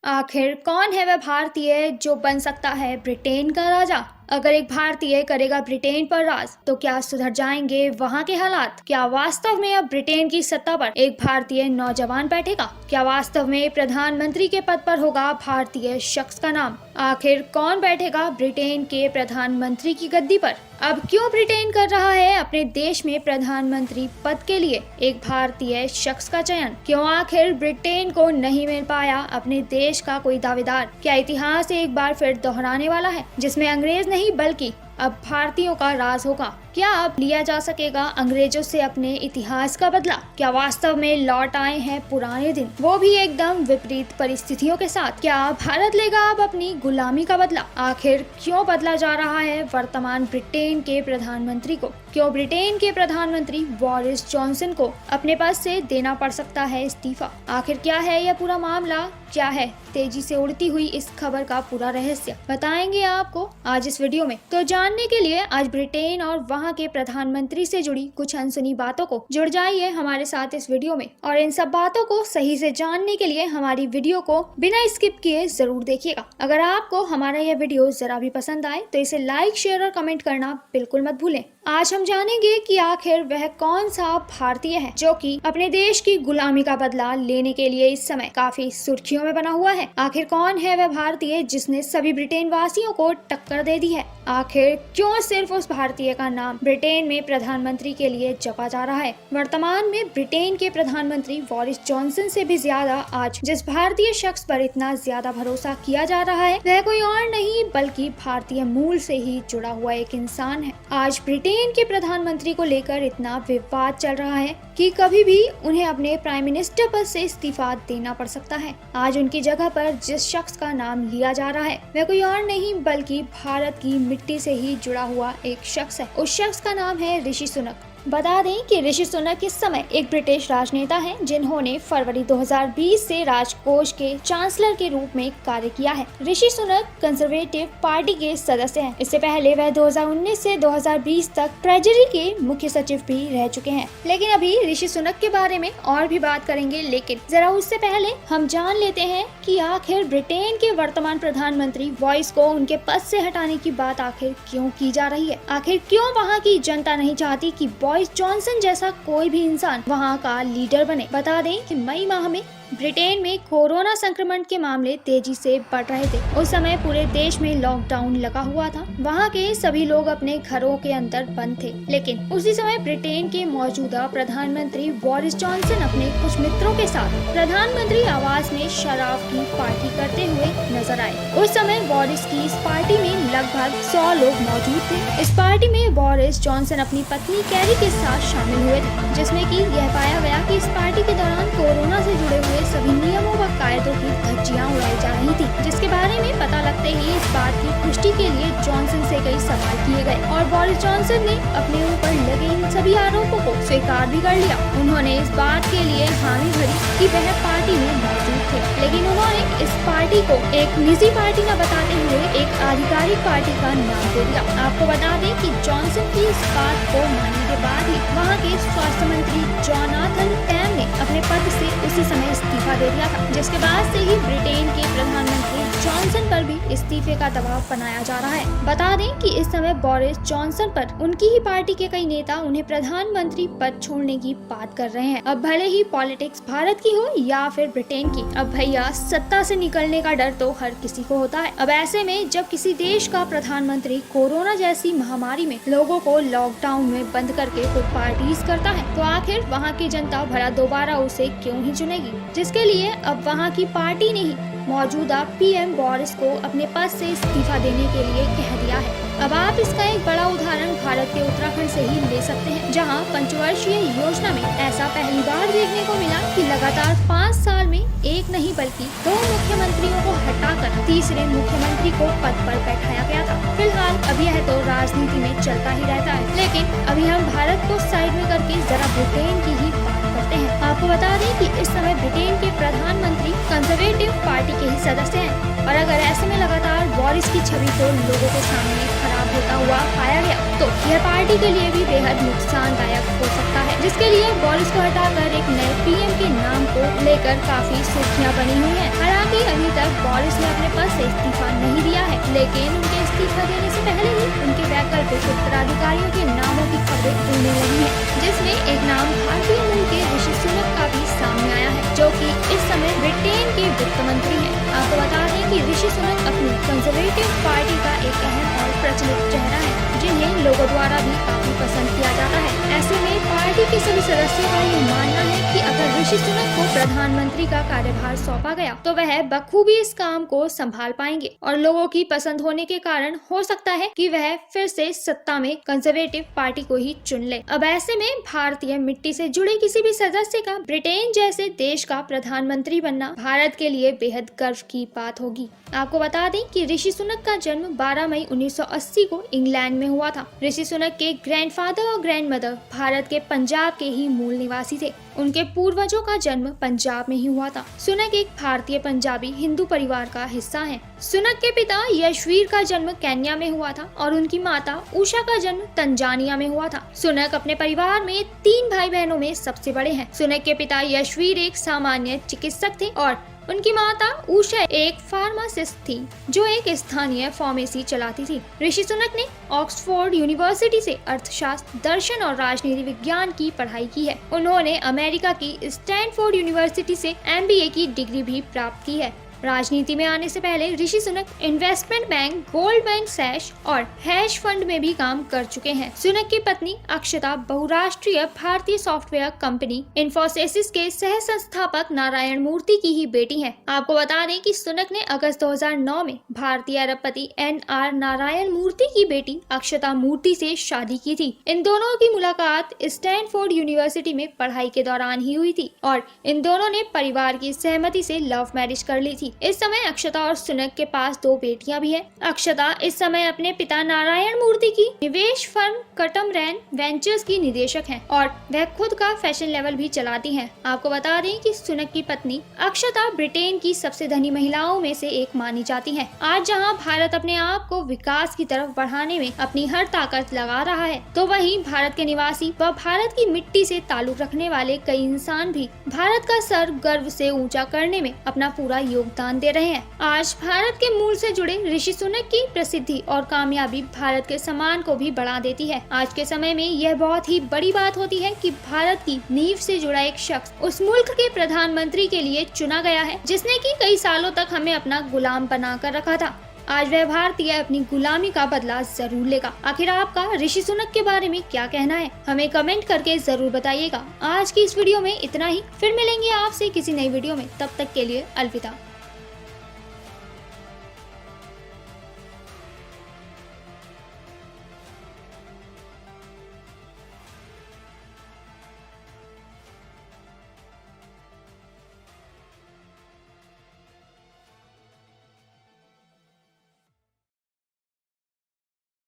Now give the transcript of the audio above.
आखिर कौन है वह भारतीय जो बन सकता है ब्रिटेन का राजा? अगर एक भारतीय करेगा ब्रिटेन पर राज तो क्या सुधर जाएंगे वहाँ के हालात? क्या वास्तव में अब ब्रिटेन की सत्ता पर एक भारतीय नौजवान बैठेगा? क्या वास्तव में प्रधानमंत्री के पद पर होगा भारतीय शख्स का नाम? आखिर कौन बैठेगा ब्रिटेन के प्रधानमंत्री की गद्दी पर? अब क्यों ब्रिटेन कर रहा है अपने देश में प्रधानमंत्री पद के लिए एक भारतीय शख्स का चयन? क्यों आखिर ब्रिटेन को नहीं मिल पाया अपने देश का कोई दावेदार? क्या इतिहास एक बार फिर दोहराने वाला है जिसमें अंग्रेज नहीं बल्कि अब भारतीयों का राज होगा? क्या अब लिया जा सकेगा अंग्रेजों से अपने इतिहास का बदला? क्या वास्तव में लौट आए हैं पुराने दिन, वो भी एकदम विपरीत परिस्थितियों के साथ? क्या भारत लेगा अब अपनी गुलामी का बदला? आखिर क्यों बदला जा रहा है वर्तमान ब्रिटेन के प्रधानमंत्री को? क्यों ब्रिटेन के प्रधानमंत्री बोरिस जॉनसन को अपने पद से देना पड़ सकता है इस्तीफा? आखिर क्या है यह पूरा मामला? क्या है तेजी से उड़ती हुई इस खबर का पूरा रहस्य? बताएंगे आपको आज इस वीडियो में। तो जानने के लिए आज ब्रिटेन और वहाँ के प्रधानमंत्री से जुड़ी कुछ अनसुनी बातों को जुड़ जाइए हमारे साथ इस वीडियो में, और इन सब बातों को सही से जानने के लिए हमारी वीडियो को बिना स्किप किए जरूर देखिएगा। अगर आपको हमारा यह वीडियो जरा भी पसंद आए तो इसे लाइक, शेयर और कमेंट करना बिल्कुल मत भूलें। आज हम जानेंगे कि आखिर वह कौन सा भारतीय है जो कि अपने देश की गुलामी का बदला लेने के लिए इस समय काफी सुर्खियों में बना हुआ है। आखिर कौन है वह भारतीय जिसने सभी ब्रिटेन वासियों को टक्कर दे दी है? आखिर क्यों सिर्फ उस भारतीय का नाम ब्रिटेन में प्रधानमंत्री के लिए जपा जा रहा है? वर्तमान में ब्रिटेन के प्रधानमंत्री बोरिस जॉनसन से भी ज्यादा आज जिस भारतीय शख्स पर इतना ज्यादा भरोसा किया जा रहा है वह कोई और नहीं बल्कि भारतीय मूल से ही जुड़ा हुआ एक इंसान है। आज ब्रिटेन के प्रधानमंत्री को लेकर इतना विवाद चल रहा है कि कभी भी उन्हें अपने प्राइम मिनिस्टर पद से इस्तीफा देना पड़ सकता है। आज उनकी जगह पर जिस शख्स का नाम लिया जा रहा है वह कोई और नहीं बल्कि भारत की मिट्टी से ही जुड़ा हुआ एक शख्स है। उस शख्स का नाम है ऋषि सुनक। बता दें कि ऋषि सुनक इस समय एक ब्रिटिश राजनेता हैं जिन्होंने फरवरी 2020 से राजकोष के चांसलर के रूप में कार्य किया है। ऋषि सुनक कंजर्वेटिव पार्टी के सदस्य हैं। इससे पहले वह 2019 से 2020 तक ट्रेजरी के मुख्य सचिव भी रह चुके हैं। लेकिन अभी ऋषि सुनक के बारे में और भी बात करेंगे, लेकिन जरा उससे पहले हम जान लेते हैं कि आखिर ब्रिटेन के वर्तमान प्रधानमंत्री बोरिस को उनके पद से हटाने की बात आखिर क्यों की जा रही है? आखिर क्यों वहाँ की जनता नहीं चाहती कि बोरिस जॉनसन जैसा कोई भी इंसान वहाँ का लीडर बने? बता दें कि मई माह में ब्रिटेन में कोरोना संक्रमण के मामले तेजी से बढ़ रहे थे। उस समय पूरे देश में लॉकडाउन लगा हुआ था। वहाँ के सभी लोग अपने घरों के अंदर बंद थे। लेकिन उसी समय ब्रिटेन के मौजूदा प्रधानमंत्री बोरिस जॉनसन अपने कुछ मित्रों के साथ प्रधानमंत्री आवास में शराब की पार्टी करते हुए नजर आए। उस समय बोरिस की इस पार्टी में लगभग 100 लोग मौजूद थे। इस पार्टी में बोरिस जॉनसन अपनी पत्नी कैरी के साथ शामिल हुए थे, जिसमें कि यह पाया गया कि इस पार्टी के दौरान कोरोना से जुड़े हुए सभी नियमों व कायदों की धज्जियां उड़ाई जा रही थी, जिसके बारे में पता लगते ही इस बात की पुष्टि के लिए जॉनसन से कई सवाल किए गए और बोरिस जॉनसन ने अपने ऊपर लगे इन सभी आरोपों को स्वीकार भी कर लिया। उन्होंने इस बात के लिए हामी भरी कि वह पार्टी में मौजूद थे, लेकिन उन्होंने इस पार्टी को एक निजी पार्टी न बताते हुए एक आधिकारिक पार्टी का नाम दे दिया। आपको बता दें कि जॉनसन की इस बात को मानने के बाद ही वहाँ के स्वास्थ्य मंत्री जोनाथन टैम ने अपने पद से उसी समय इस्तीफा दे दिया था, जिसके बाद से ही ब्रिटेन के प्रधानमंत्री जॉनसन पर भी इस्तीफे का दबाव बनाया जा रहा है। बता दें कि इस समय बोरिस जॉनसन पर उनकी ही पार्टी के कई नेता उन्हें प्रधानमंत्री पद छोड़ने की बात कर रहे हैं। अब भले ही पॉलिटिक्स भारत की हो या फिर ब्रिटेन की, अब भैया सत्ता से निकलने का डर तो हर किसी को होता है। अब ऐसे में जब किसी देश का प्रधानमंत्री कोरोना जैसी महामारी में लोगों को लॉकडाउन में बंद करके खुद पार्टीज करता है तो आखिर वहाँ की जनता भला दोबारा उसे क्यों ही चुनेगी? जिसके लिए अब वहाँ की पार्टी ने ही मौजूदा पीएम बोरिस को अपने पद से इस्तीफा देने के लिए कह दिया है। अब आप इसका एक बड़ा उदाहरण भारत के उत्तराखंड से ही ले सकते हैं, जहां पंचवर्षीय योजना में ऐसा पहली बार देखने को मिला कि लगातार 5 साल में एक नहीं बल्कि 2 मुख्यमंत्रियों को हटाकर तीसरे मुख्यमंत्री को पद पर बैठाया गया था। फिलहाल अब यह तो राजनीति में चलता ही रहता है, लेकिन अभी हम भारत को साइड में करके जरा ब्रिटेन की ही बात करते हैं। आपको बता दें कि इस समय ब्रिटेन के प्रधानमंत्री कंजर्वेटिव पार्टी के ही सदस्य हैं, और अगर ऐसे में लगातार बोरिस की छवि को लोगों के सामने खराब होता हुआ पाया गया तो यह पार्टी के लिए भी बेहद नुकसानदायक हो सकता है, जिसके लिए बोरिस को हटाकर एक नए पीएम के नाम को लेकर काफी सुर्खियां बनी हुई हैं। हालांकि अभी तक बोरिस ने अपने पद से इस्तीफा नहीं दिया है, लेकिन उनके इस्तीफा देने से पहले ही उनके वैकल्पिक उत्तराधिकारियों के नामों की खबरें उड़ने लगी है, जिसमें एक नाम भारतीय मूल के ऋषि सुनक का भी सामने आया है, जो कि इस समय ब्रिटेन के वित्त मंत्री हैं। आपको बता दें कि ऋषि सुनक अपनी कंजर्वेटिव पार्टी का एक अहम और प्रचलित चेहरा है, जिन्हें लोगों द्वारा भी काफी पसंद किया जाता है। ऐसे में पार्टी के सभी सदस्यों का ये मानना है कि अगर ऋषि सुनक को प्रधानमंत्री का कार्यभार सौंपा गया तो वह बखूबी इस काम को संभाल पाएंगे और लोगों की पसंद होने के कारण हो सकता है कि वह फिर से सत्ता में कंजर्वेटिव पार्टी को ही चुन ले। अब ऐसे में भारतीय मिट्टी से जुड़े किसी भी सदस्य का ब्रिटेन जैसे देश का प्रधानमंत्री बनना भारत के लिए बेहद गर्व की बात होगी। आपको बता दें कि ऋषि सुनक का जन्म 12 मई 1980 को इंग्लैंड में हुआ था। ऋषि सुनक के ग्रैंडफादर और ग्रैंडमदर भारत के पंजाब के ही मूल निवासी थे। उनके पूर्वजों का जन्म पंजाब में ही हुआ था। सुनक एक भारतीय पंजाबी हिंदू परिवार का हिस्सा हैं। सुनक के पिता यशवीर का जन्म केन्या में हुआ था और उनकी माता उषा का जन्म तंजानिया में हुआ था। सुनक अपने परिवार में 3 भाई बहनों में सबसे बड़े हैं। सुनक के पिता यशवीर एक सामान्य चिकित्सक थे और उनकी माता उषा एक फार्मासिस्ट थी, जो एक स्थानीय फार्मेसी चलाती थी। ऋषि सुनक ने ऑक्सफोर्ड यूनिवर्सिटी से अर्थशास्त्र, दर्शन और राजनीति विज्ञान की पढ़ाई की है। उन्होंने अमेरिका की स्टैनफोर्ड यूनिवर्सिटी से MBA की डिग्री भी प्राप्त की है। राजनीति में आने से पहले Rishi Sunak investment bank, Goldman सैश और हैश फंड में भी काम कर चुके हैं। सुनक की पत्नी अक्षता बहुराष्ट्रीय भारतीय सॉफ्टवेयर कंपनी इन्फोसिस के सह संस्थापक नारायण मूर्ति की ही बेटी हैं। आपको बता दें कि सुनक ने अगस्त 2009 में भारतीय अरबपति NR नारायण मूर्ति की बेटी अक्षता मूर्ति से शादी की थी। इन दोनों की मुलाकात स्टैनफोर्ड यूनिवर्सिटी में पढ़ाई के दौरान ही हुई थी और इन दोनों ने परिवार की सहमति से लव मैरिज कर ली थी। इस समय अक्षता और सुनक के पास 2 बेटियां भी हैं। अक्षता इस समय अपने पिता नारायण मूर्ति की निवेश फर्म कटमरैन वेंचर्स की निदेशक हैं और वह खुद का फैशन लेवल भी चलाती हैं। आपको बता दें कि सुनक की पत्नी अक्षता ब्रिटेन की सबसे धनी महिलाओं में से एक मानी जाती है। आज जहां भारत अपने आप को विकास की तरफ बढ़ाने में अपनी हर ताकत लगा रहा है, तो वहीं भारत के निवासी व भारत की मिट्टी से ताल्लुक रखने वाले कई इंसान भी भारत का सर गर्व से ऊंचा करने में अपना पूरा योगदान दे रहे हैं। आज भारत के मूल से जुड़े ऋषि सुनक की प्रसिद्धि और कामयाबी भारत के सम्मान को भी बढ़ा देती है। आज के समय में यह बहुत ही बड़ी बात होती है कि भारत की नींव से जुड़ा एक शख्स उस मुल्क के प्रधानमंत्री के लिए चुना गया है, जिसने कि कई सालों तक हमें अपना गुलाम बनाकर रखा था। आज वह भारतीय अपनी गुलामी का बदला जरूर लेगा। आखिर आपका ऋषि सुनक के बारे में क्या कहना है, हमें कमेंट करके जरूर बताइएगा। आज की इस वीडियो में इतना ही, फिर मिलेंगे आपसे किसी नई वीडियो में। तब तक के लिए अलविदा।